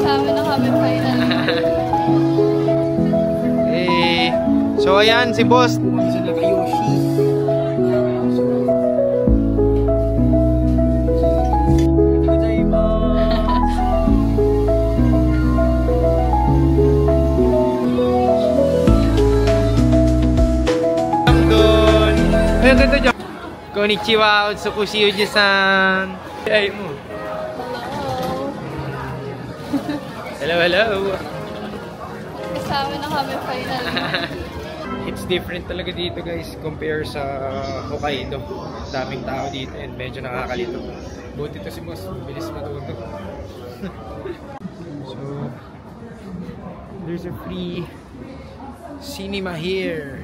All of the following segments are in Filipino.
Kasama na kami final. Eh, so ayan si boss. Isa na Yoshi. Konnichiwa, Otsukushi Uji-san. Ay mo. Hello, hello. Kasama na kami final. It's different talaga dito guys compare sa Hokkaido. Daming tao dito and medyo nakakalito. Buti to si boss, bilis matuto. So, there's a free cinema here.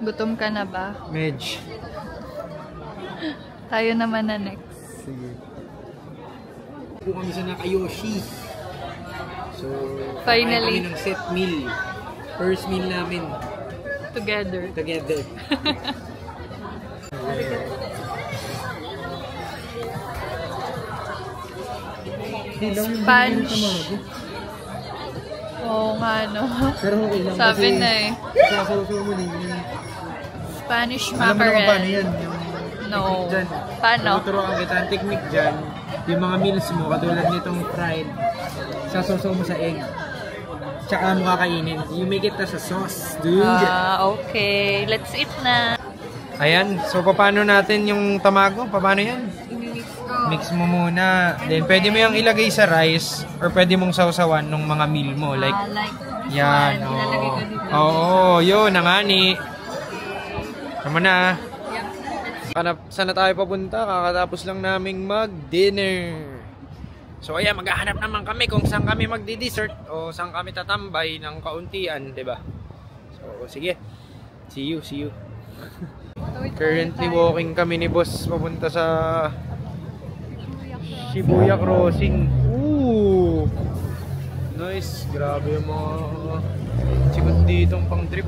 Gutom ka na ba? Medj. Tayo naman na next. Sige. Po kami sa Nakayoshi. So, finally, kami ng set meal. First meal namin. together. Sponge. Oo nga, no? Pero okay lang Sabi kasi na eh. sasaw-saw mo na yun. Spanish Alam mo naman paano mackerel. yan? No. Dyan. Paano? Tuturuan kita ang technique dyan. Yung mga meals mo, katulad nitong fried, sasaw-saw mo sa egg. Tsaka mo kakainin. You make it as a sauce, dude. Okay. Let's eat na. Ayan, so paano natin yung tamago? Paano yan? Mix mo muna. Then pwede mo yung ilagay sa rice or pwede mong sausawan ng mga meal mo. Like yan. Oo, yun, nangani. Tama na. Saan na tayo papunta? Kakatapos lang naming mag-dinner. So ayan, maghahanap naman kami kung saan kami magdi-dessert o saan kami tatambay ng kauntian, 'di ba? So sige. See you. Currently walking kami ni boss papunta sa Shibuya Crossing. Ooh! Nice. Grabe yung mga sikot ditong pang trip.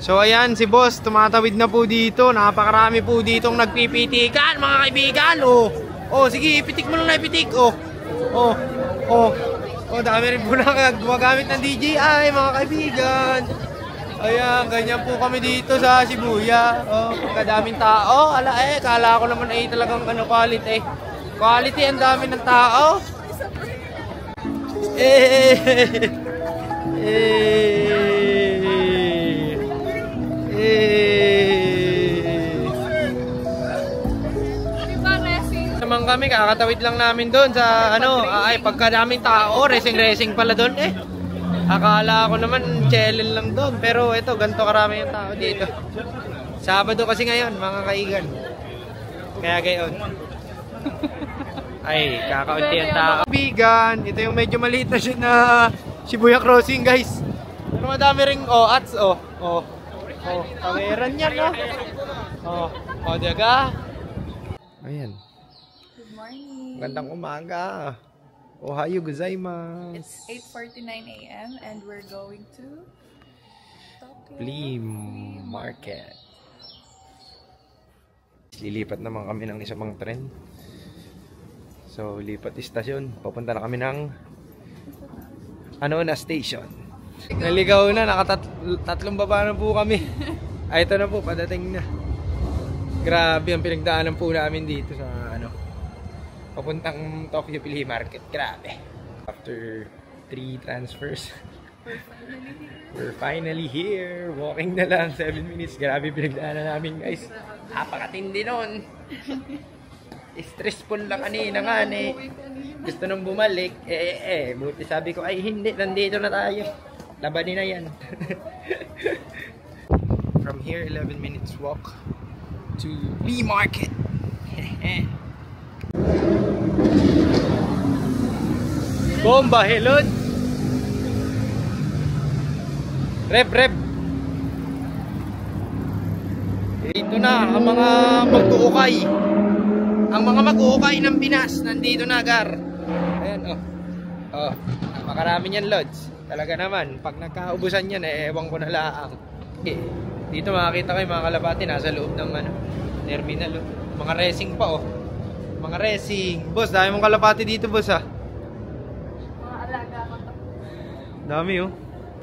So ayan si boss, tumatawid na po dito. Napakarami po ditong nagpipitikan, mga kaibigan. Oh, sige, ipitik mo lang na ipitik. Dami rin po na gumagamit ng DJI, mga kaibigan. Ayan, ganyan po kami dito sa Shibuya. Pagkadaming tao. Kala ko naman ay talagang quality. Quality, ang dami ng tao. Naman kami, kakatawid lang namin doon sa pagkadaming tao, racing pala doon Akala ko naman challenge lang doon, pero ito ganito karami yung tao dito. Sabado kasi ngayon, mga kaigan. Kaya gayon. Ay, kakaunti ang tao. Bigan, ito yung medyo maliit na siya na Shibuya Crossing, guys. Pero madami ring ads, kameran yan, diyaga. Ayan. Good morning. Gandang umaga. Ohayo gozaimasu. It's 8:49 a.m. and we're going to Tokyo Flea Market. Lilipat naman kami ng isang tren. So, lipat istasyon. Papunta na kami ng station. Naligaw na, nakatatlong baba na po kami. Ito na po, padating na. Grabe ang pinagdaanan po namin dito sa papuntang Tokyo Flea Market. Grabe. After 3 transfers, we're finally here. Walking na lang 7 minutes. Grabe pinagdaanan namin, guys. Napakatindi nun. Stressful lang kanina nga gusto nang bumalik. Buti sabi ko, ay hindi, nandito na tayo. Labanin na yan. From here, 11 minutes walk to Flea Market. Bomba, helod. Rep. Dito na ang mga mag-uukay. Ang mga mag-uukay ng Pinas, nandito na, Gar. Ayan, napakarami niyan, Lods. Talaga naman, pag nagkaubusan yan, ewan ko na lang. Dito makakita kayo mga kalapati, nasa loob ng terminal. Oh. Mga racing pa oh. Mga racing. Boss, dami mong kalapati dito boss ah. Mga alaga ko to. Dami oh.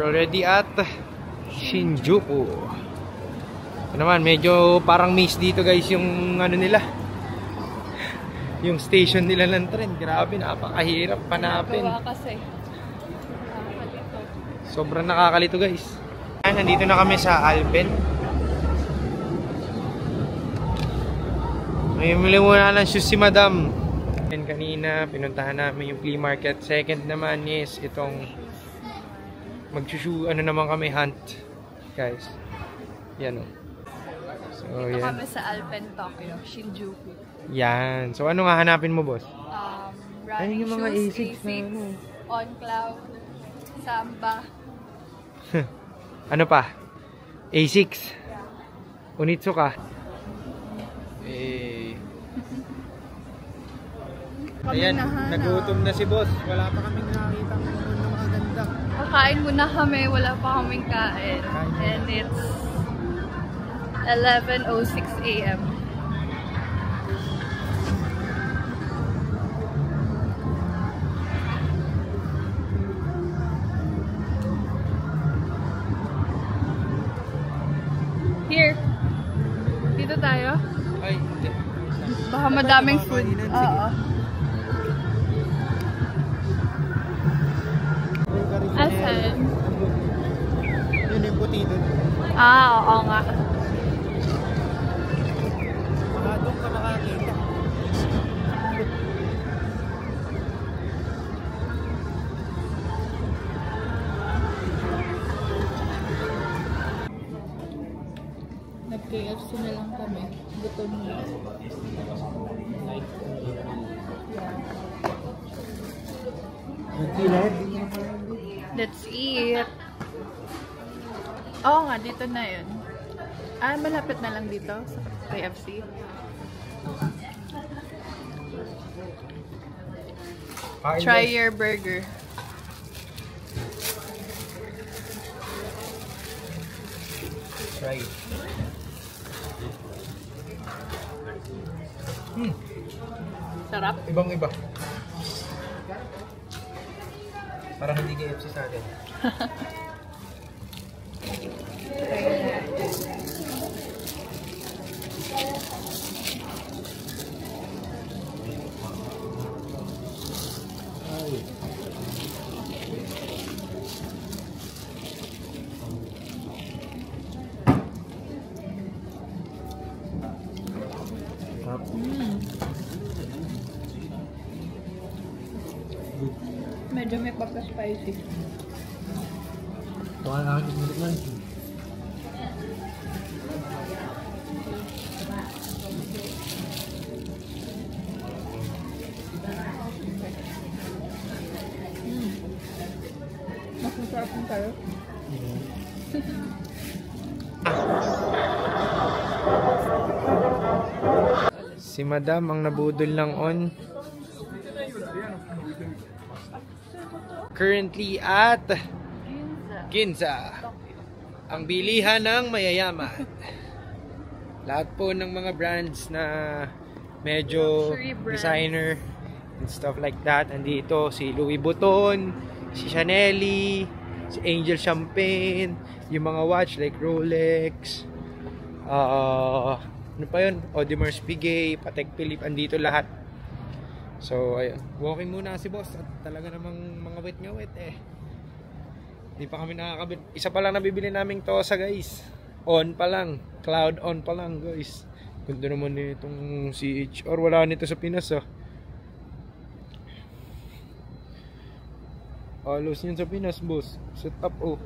Already at Shinjuku. Ito naman, medyo parang miss dito guys yung nila. Yung station nila ng tren. Grabe, napakahirap panapin. Gawa kasi. Sobrang nakakalito guys. Nandito na kami sa Alpen. May muli muna ng shoes si Madam. And kanina pinuntahan namin yung flea market. Second naman is itong magshushu naman kami hunt. Guys. Yan o. So Dito yan. kami sa Alpen, Tokyo, Shinjuku. Yan. So ano nga hanapin mo boss? Running yung mga shoes, Asics na Asics, On Cloud, Samba. Ano pa? Asics. Onitsuka. Ayan, nagutom na si boss. Wala pa kaming nakakita ng mga ganda. Kakain muna kami, wala pa kaming kain. And it's 11:06 AM. Here. Dito tayo. Ay, hindi. Baka madaming food. Oo. Asan? Yun yung puti doon. Oo nga. Doon ka makakita. Nag-KFC na lang kami. Gutom na. Let's eat. Oo nga, dito na yun. Malapit na lang dito sa KFC. Try your burger. Try. Sarap. Ibang iba. Parang hindi KFC sa atin. Medyo may pagka-spicy. Baka nakakit man. Mas masarap yung tayo. Si Madam ang nabudol ng on. Currently at Ginza, ang bilihan ng mayayaman. Lahat po ng mga brands na medyo designer and stuff like that. Andito si Louis Vuitton, si Chanel, si Angel Champagne, yung mga watch like Rolex, ano pa yun? Audemars Piguet, Patek Philippe, andito lahat. So, ayun. Walking muna si boss at talaga namang mga wet nga wet eh. Hindi pa kami nakakabit. Isa pa lang nabibili naming Tosa guys. On pa lang. Cloud on pa lang guys. Ganda naman itong CHR. Wala nito sa Pinas ah. Halos yun sa Pinas boss. Set up oh.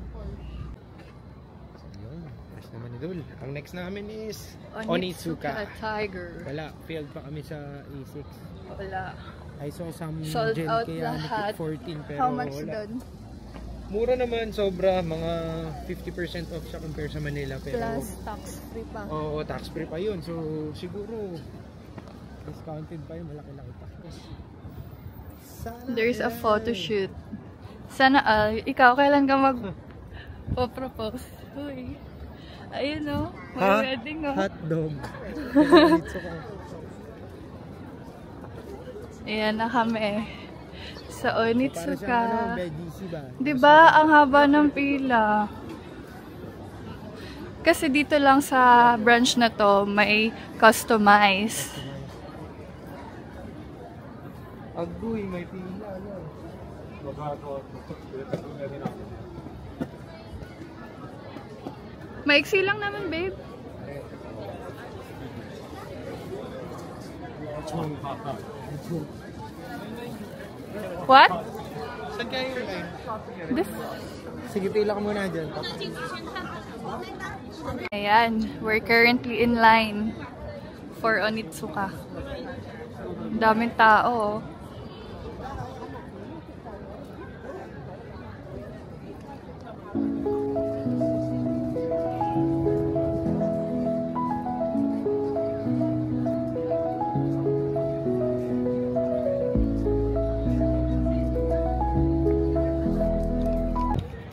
Ayun. Nice naman idol. Ang next namin is Onitsuka Tiger. Wala. Failed pa kami sa E6. Wala. I saw some Sold gel out kaya lahat. 14 pero How much wala. doon? Mura naman, sobra. Mga 50% off siya compare sa Manila. Pero, Plus tax free pa. oo, tax free pa yun. So, siguro, discounted pa yun. Malaki-laki pa. There's a photo shoot. Sana, ikaw, kailan ka mag-propose? Uy. Ayun o. May wedding o. Hotdog. Ayan na kami. Sa Onitsuka. BGC ba? Diba? Ang haba ng pila. Kasi dito lang sa branch na to, may customize. Agoy, may pila. Maiksi lang naman, babe. What? Saan kayo yung line? This? Sige, pila ka muna dyan. Ayan, we're currently in line for Onitsuka. Daming tao.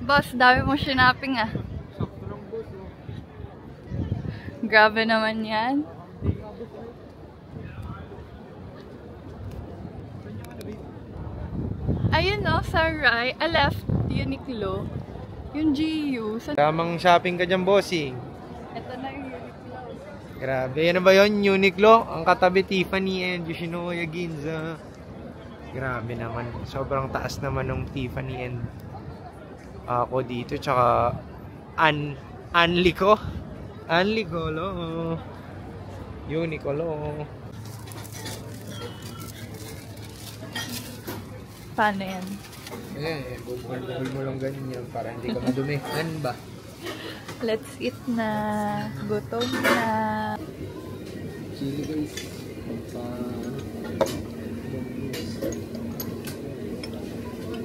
Boss, dami mo shopping ah. Grabe naman yan. Ayun no, sa right, left, Uniqlo. Yung GU. Tamang shopping ka dyan, bossing. Ito na yung Uniqlo. Grabe, ano ba yun? Uniqlo? Ang katabi Tiffany and Yoshinoya Ginza. Grabe naman. Sobrang taas naman ng Tiffany and ako dito. Tsaka Anliko. Anlikolo. Uniqlo. Paano yan? Bubul mo lang ganyan para hindi ka madumi. Ano ba? Let's eat na. Gutom na. Chili guys.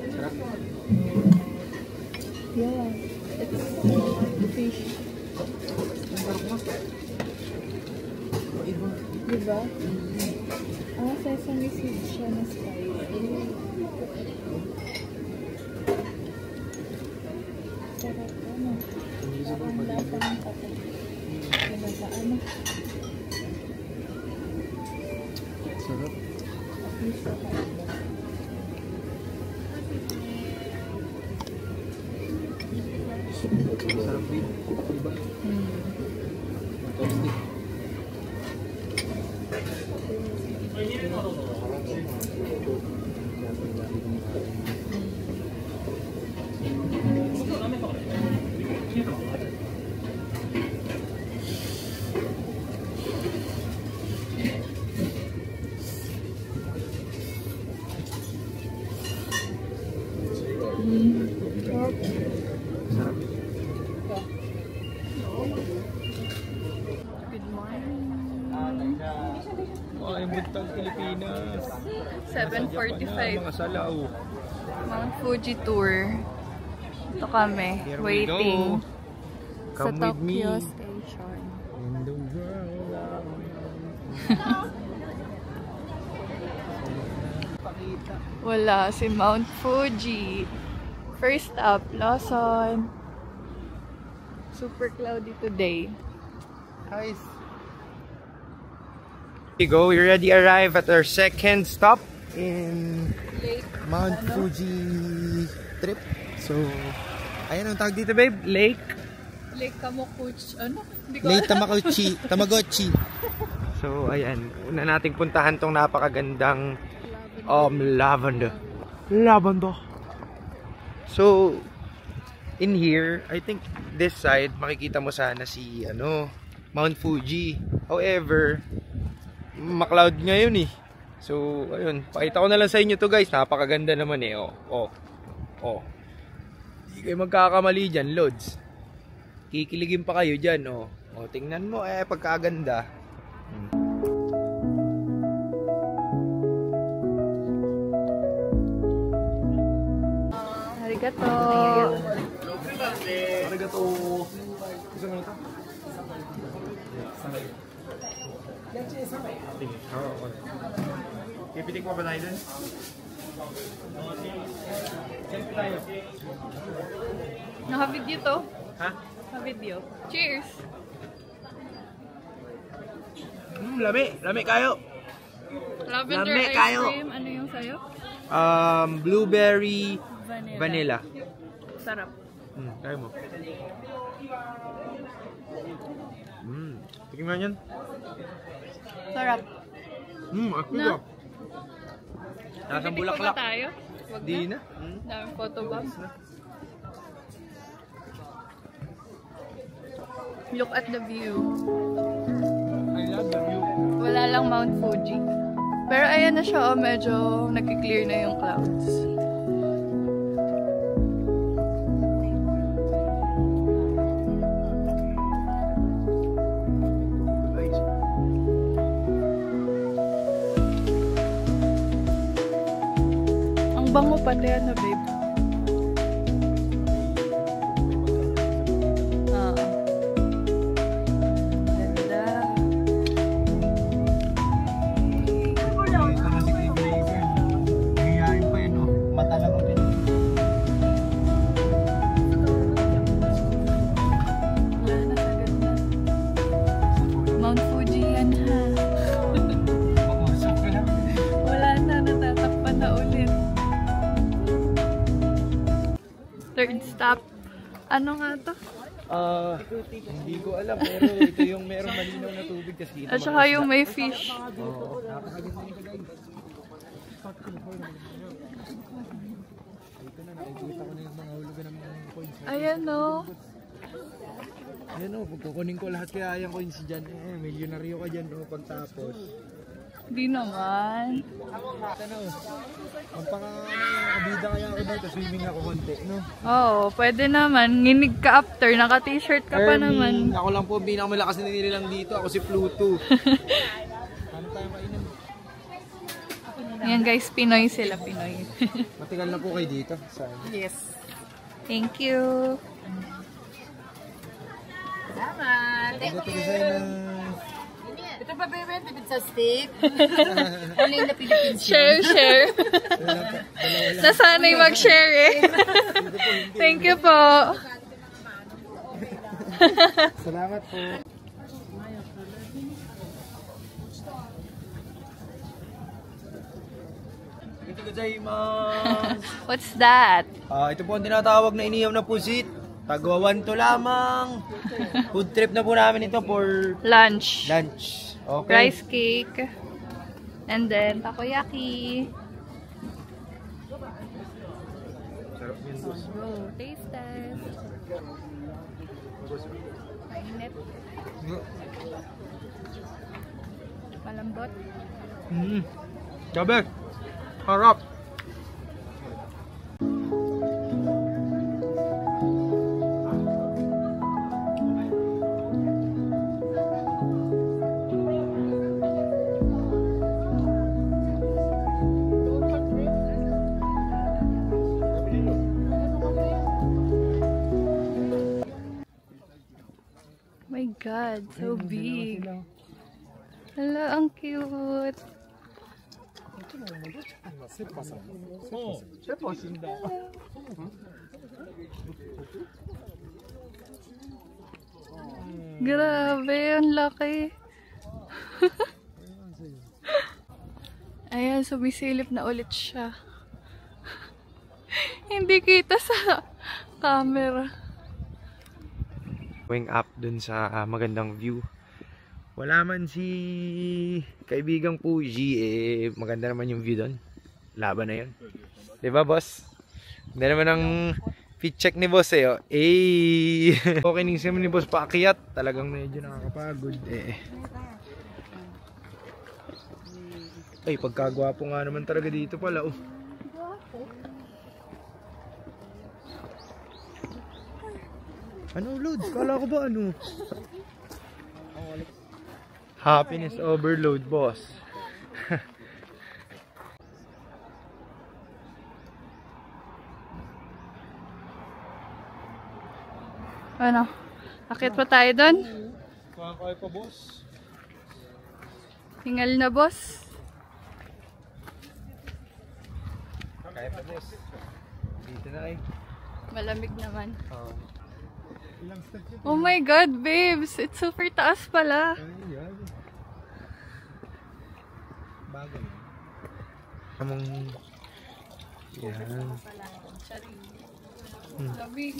Sarap. Yeah. It's fish. Diba? Ah, sesame seeds siya na spicy. Sarap ano. Ang lasa ng kape. Diba ba ano? Sarap. Sarap din. Diba? Toasty. Good morning. Ay, buntang Pilipinas. 7:45. Mga salaw. Mount Fuji tour. Ito kami. Here we Waiting. go. Sa Come with me. Tokyo Station. In the world. Wala si Mount Fuji. First up, Lawson. Super cloudy today. Guys. We go. We already arrived at our second stop in Lake. Mount Fuji trip. So, ayan ang tawag dito, babe. Lake. Lake Kamukuchi. Ano? Hindi ko Lake alam. Tamagotchi. So, ayan. Una nating puntahan tong napakagandang lavender. Lavender. So, in here, I think this side, makikita mo sana si, Mount Fuji. However, makloud ngayon eh. So, ayun. Pakita ko na lang sa inyo to guys. Napakaganda naman eh. Oh. Hindi kayo magkakamali dyan, Lods. Kikiligin pa kayo dyan, oh. Oh, tingnan mo pagkaganda. Arigato. Arigato. Gusto mo ito? Pipitik mo ba tayo dun? Naka-video to? Ha? Video. Cheers! Lami. Lami kayo. Lavender Lami ice kayo. cream. Ano yung sayo? Blueberry vanilla. Sarap. Kaya mo. Tingnan yan. Sarap. Ako Na? ba? Nasa Titikman bulaklak. ba tayo? Wag Di na. Daming photobombs. Look at the view. I love the view. Wala lang Mount Fuji. Pero ayan na siya, medyo nag-clear na yung clouds. Ang bango pati ano, babe. Ganda. Nangyayari pa yun, mata lang ako din. Wala na, sagad na. Mount Fuji yan ha. Pag-usap ka lang. Wala na, natatakpan na ulit. Third stop. Ano nga to? Hindi ko alam, pero ito yung merong malinaw na tubig kasi At saka yung may fish. Oo, napakaganda nito guys. Ito na, nakikita ko na yung mga hulugan ng mga coins. Ayan no. Ayan o, pagkukunin ko lahat kaya yung coins dyan. Milyonaryo ka dyan o pagtapos. Di naman. Ano, magpaka-abida kaya ako dito, swimming ako konti, no? Oo, pwede naman. Nginig ka after, naka-t-shirt ka pa naman. Ako lang po, pinakamalakas na nililang dito. Ako si Pluto. Paano tayo mainan? Ayan guys, Pinoy sila, Pinoy. Matigal na po kayo dito. Yes. Thank you. Salamat. Thank you. Ito pa ba yung sa steak? Only in the Philippines. Share. Nasanay mag-share eh. Thank you po. Salamat po. Ito gozaimasu. What's that? Ito po ang tinatawag na iniyam na pusit. Tagwawan to lamang. Food trip na po namin ito for Lunch. lunch. Okay. Rice cake. And then, takoyaki. Sarap yun, boss. Go, taste test. Mainit. Malambot. Sabi, harap. My God, so big. Hello, ang cute. Grabe, ang laki. Ayan, sumisilip na ulit siya. Hindi kita sa camera. Going up dun sa magandang view. Wala man si kaibigang Fuji, maganda naman yung view dun. Laban na yun. Diba, boss? Ganda naman ang fit check ni boss oh. Okay ning naman ni boss paakyat. Talagang medyo nakakapagod Ay, pagkagwapo nga naman talaga dito pala Ano load? Kala ko ba ano? Happiness overload, boss. Ano? Akit pa tayo doon? Kaya pa, boss. Hingal na, boss. Kaya pa, boss. Dito na Malamig naman. Oh my God, babes! It's super taas pala. Ayan. Bago na. Among... Yan. Lamig.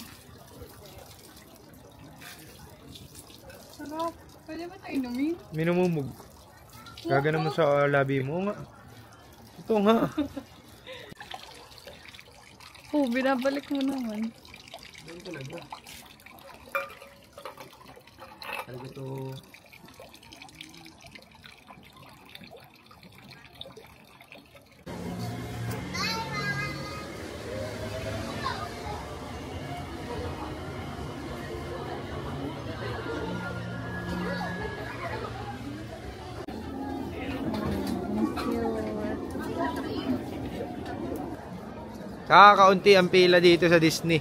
Sarap. Pwede ba tayo inumin? Minumumog. Gagana mo sa labi mo nga. Ito nga. Oh, binabalik mo naman. Doon talaga. Talaga ito. Kakaunti ang pila dito sa Disney.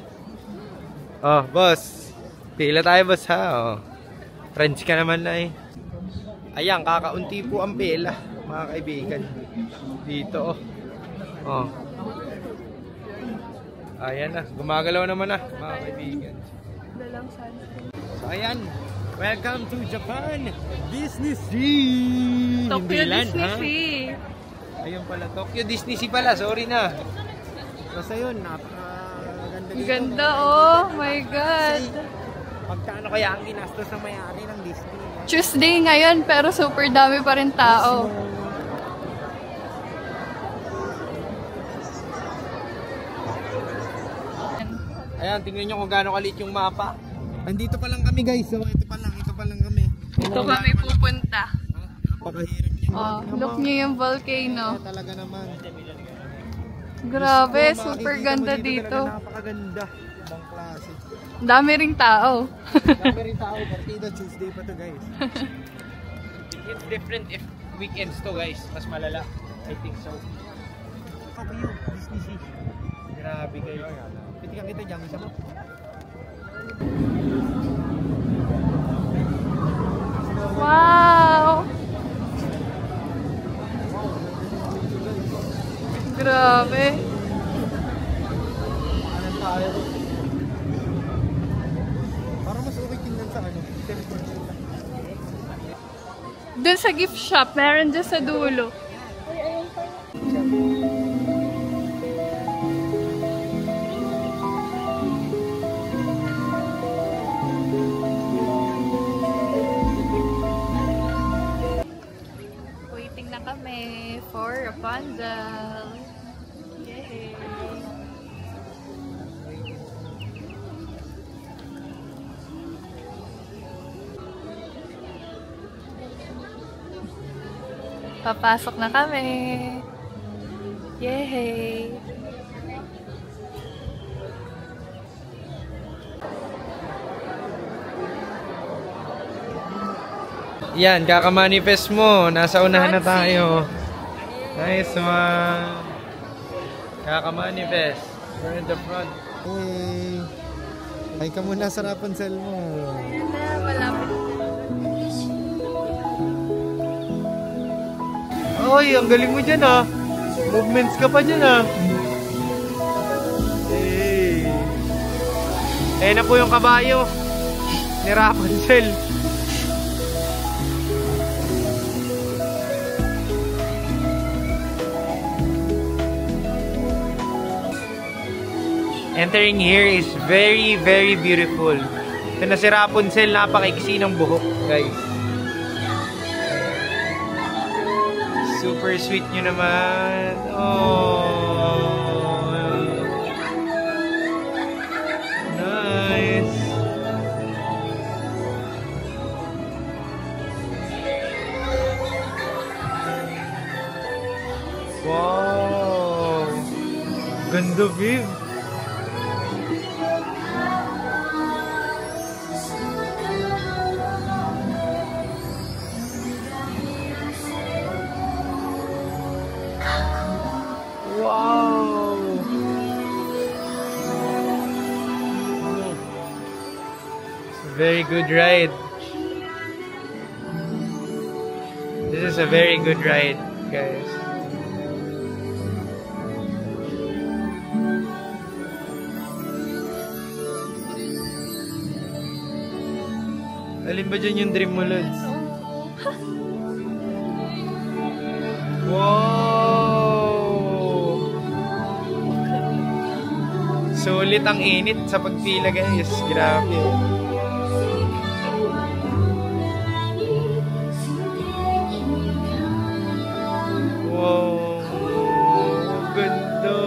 Oh, boss. Pila tayo, boss, ha? Oh. Friends ka naman na eh. Ayan, kakaunti po ang pila, mga kaibigan. Dito, oh. Oh. Ayan na. Gumagalaw naman na, mga kaibigan. So, ayan. Welcome to Japan Disney Sea. Tokyo Land, Disney ha? Sea. Ayun pala, Tokyo Disney Sea pala. Sorry na. Basta yun, napakaganda dito. Ganda, oh my God. Pagkano kaya ang ginastos ng may-ari ng Disney? Tuesday ngayon, pero super dami pa rin tao. Ayan, tingnan nyo kung gaano kaliit yung mapa. Andito pa lang kami, guys. So, ito pa lang kami. Ito kami pupunta. Napakahirap niya. Oh, look nyo yung volcano. Talaga naman. Grabe, Gusto mo, super makikita mo ganda dito. dito. Talaga napakaganda. Ibang klase. Dami ring tao. Dami rin tao. Partida Tuesday pa to, guys. It's different if weekends to, guys. Mas malala. I think so. Tokyo Disney Sea. Grabe kayo. Pitikan kita dyan. Isa mo. Wow! Grabe. Parang mas okay tingnan sa ano. Doon sa gift shop, meron dyan sa dulo. Waiting na kami for Rapunzel. Yay! Papasok na kami. Yay! Yan, kaka-manifest mo. Nasa unahan na tayo. Nice one. Kaka-manifest. We're in the front. Uy. Ay ka muna sa Rapunzel mo. Ayan na, malapit na. Oy, ang galing mo dyan ah. Movements ka pa dyan ah. Hey. Ayan na po yung kabayo ni Rapunzel. Entering here is very, very beautiful. Ito na si Rapunzel, napakaiksi ng buhok, guys. Super sweet nyo naman. Oh. Nice. Wow. Ganda, babe. Wow! It's a very good ride. This is a very good ride, guys. Alin ba dyan yung dream mo, Lods? Wow! Sulit ang init sa pagpila, guys. Grabe. Wow! Ganda!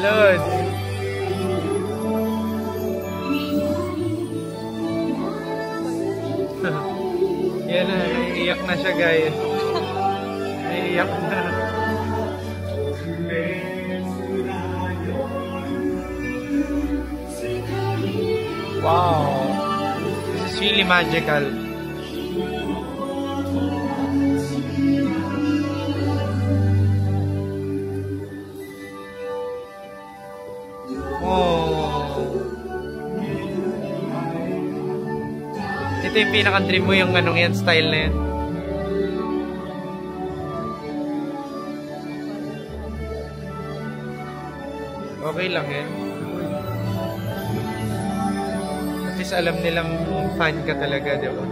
Lord. Yan na, naiiyak na siya, guys. Naiiyak na. Wow. This is really magical. Ito yung pinaka-dream mo, yung anong yan, style na yan. Okay lang yan. At least alam nilang fan ka talaga, di ba?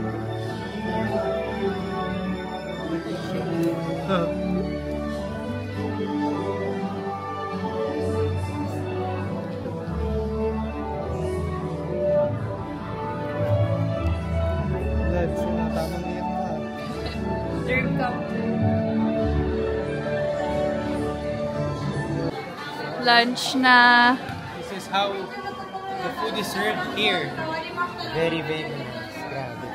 Lunch na. This is how the food is served here. Very, very nice. Grabe.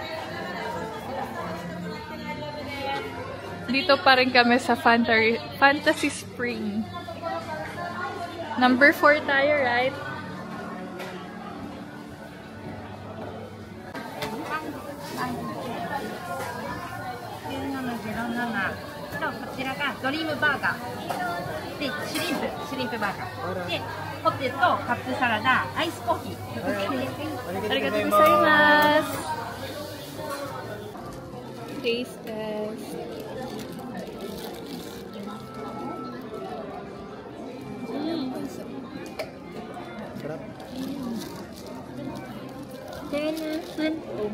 Dito pa rin kami sa Fantasy Spring. Number 4 tayo, right? Arigatou gozaimasu. Taste test. Kaya na yung shrimp ko.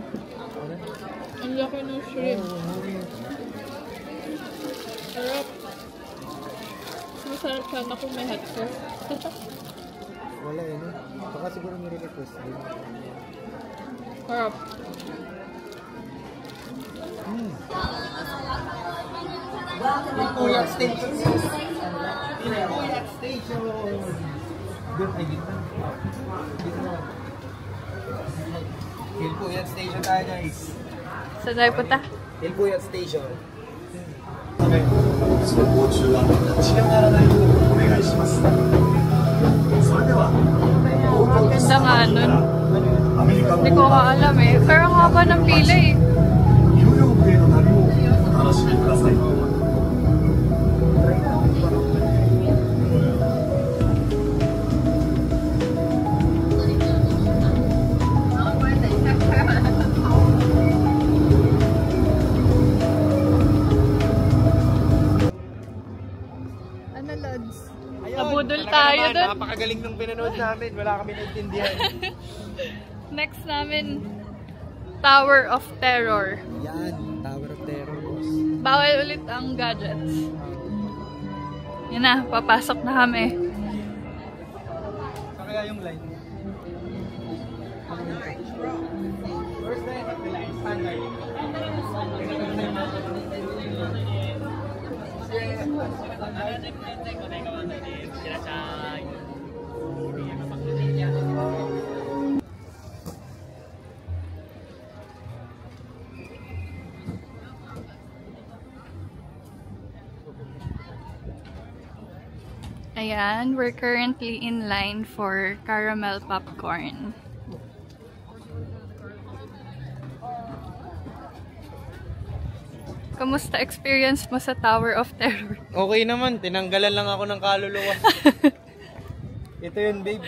Ang laki ng shrimp. Sarap. Masarap sana kung may hot sauce. Wala eh, no? Baka siguro may request din. Sarap. Kuyak Station! Kuyak Station! Doon ay dito. Dito na. Kuyak Station tayo, guys. Saan tayo punta? Kuyak Station. その交通安全が近寄らないようお願いします。それでは、Ganda nga nun. アメリカの Hindi ko alam eh. Pero ang haba ng pila eh. ニューヨークへの旅をお楽しみください。 Nabudol tayo dun. Napakagaling nung pinanood namin. Wala kami naintindihan. Next namin, Tower of Terror. Yan, Tower of Terror. Bawal ulit ang gadgets. Yan na, papasok na kami. Saan kaya yung line? Where's the line? Standard. Ayan, we're currently in line for caramel popcorn. Kamusta experience mo sa Tower of Terror? Okay naman, tinanggalan lang ako ng kaluluwa. Ito yun, babe.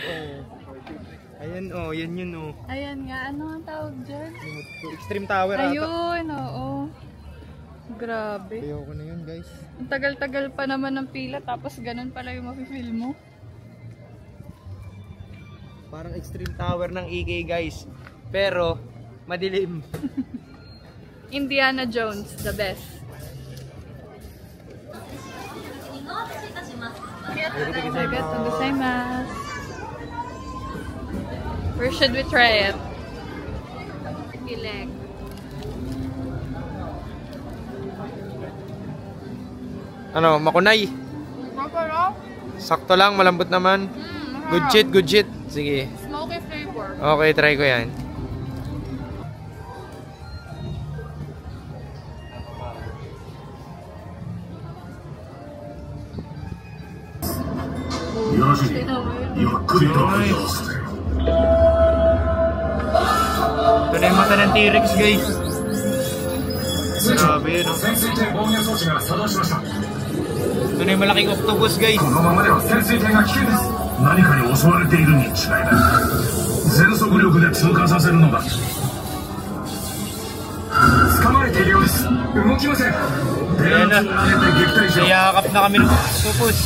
Ayan oh, yan yun oh. Ayan nga, ano ang tawag dyan? Extreme Tower ata. Ayun, oo. Grabe. Ayoko na yun guys. Ang tagal-tagal pa naman ng pila, tapos ganun pala yung mafe-feel mo. Parang Extreme Tower ng EK guys. Pero, madilim. Indiana Jones, the best. Arigatou gozaimasu. Where should we try it? Ileg. Ano, makunay? Sakto lang, malambot naman. Good shit, good shit. Sige. Smoky flavor. Okay, try ko yan. Ito na yung mata ng T-Rex guys. Grabe no? Ito na yung malaking octopus guys. 何かに襲われているに違いない。全速力で通過させるのだ。掴まれているようです。動きません。電圧を上げて撃退しよう。Yakap na kami ng octopus.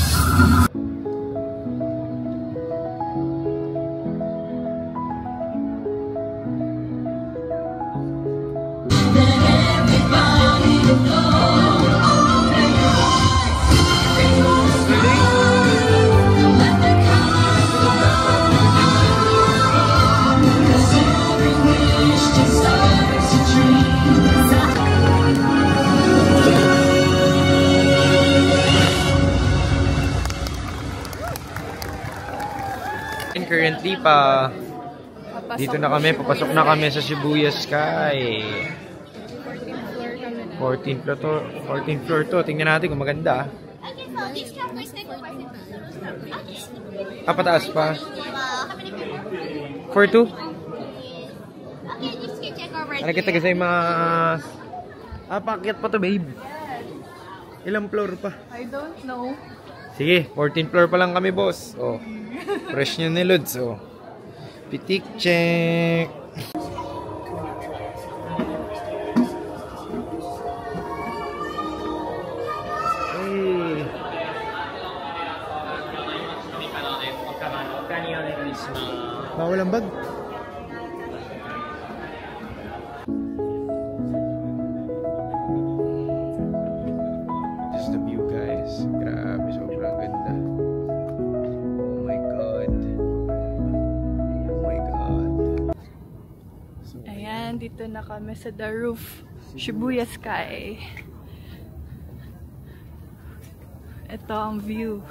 Currently pa dito na kami, papasok na kami sa Shibuya Sky. 14th floor to. Tingnan natin kung maganda. Pataas pa. 4-2? Ano kita kasi mas... Pakyat pa to babe. Ilang floor pa? I don't know. Sige, 14th floor pa lang kami boss. Oh. Fresh nyo ni Lods, oh. Pitik check. Hey. Bawal ang bag. Just the view guys. Grabe, sobrang ganda. Dito na kami sa The Roof, Shibuya Sky. Ito ang view.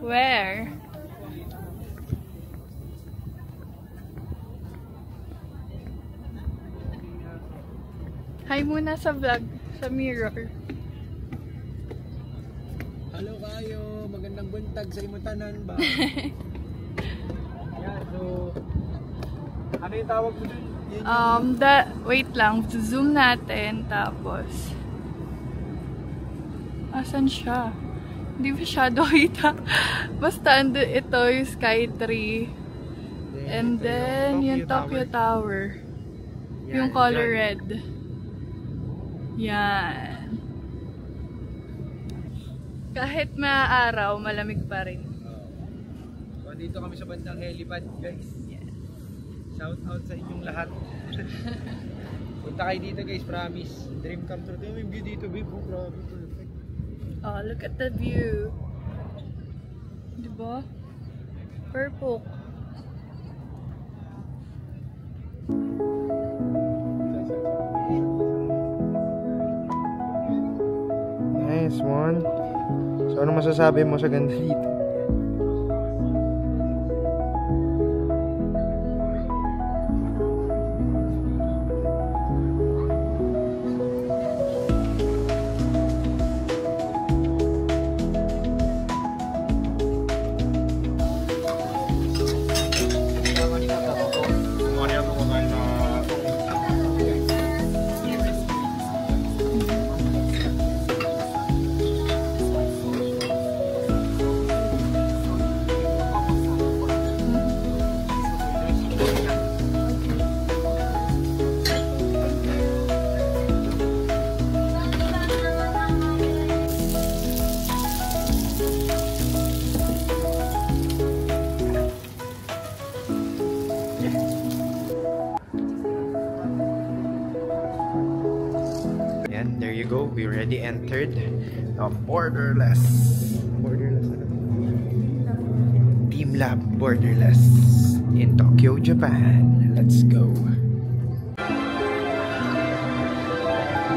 Where? Hi muna sa vlog, sa mirror. Hello kayo, magandang buntag sa imutanan ba? Yan, so ano yung tawag mo dun? Wait lang, zoom natin, tapos asan siya? Hindi masyado kita. Basta ito yung Sky Tree. And then yung Tokyo Tower. Yung color red. Yan. Kahit maaraw, malamig pa rin. Dito kami sa bandang helipad, guys. Yeah. Shout out sa inyong lahat. Punta kayo dito, guys, promise. Dream come true. Ito yung view dito, babe. Oh, grabe, perfect. Oh, look at the view. Diba? Purple. Nice one. So, ano masasabi mo sa ganda dito? we already entered the Borderless. Teamlab Borderless in Tokyo, Japan. Let's go.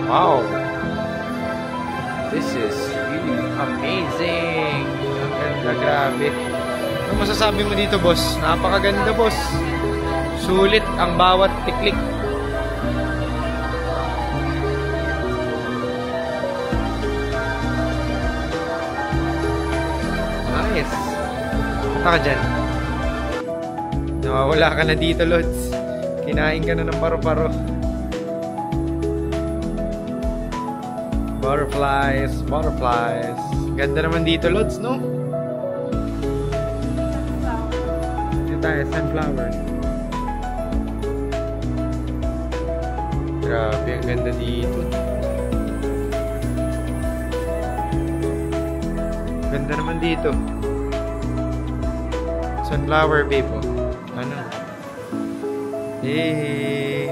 Wow. This is really amazing. Ang ganda, grabe. Ano masasabi mo dito, boss? Napakaganda, boss. Sulit ang bawat tiklik. Nice. Punta ka dyan. Nawawala ka na dito, Lods. Kinain ka na ng paro-paro. Butterflies, butterflies. Ganda naman dito, Lods, no? Dito tayo, sunflower. Grabe, ang ganda dito. Ganda naman dito. Sunflower, babe. Oh. Ano? Eh.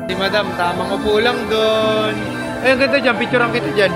Si madam, tamang upo lang doon. Ay, ang ganda dyan. Picturean kita dyan.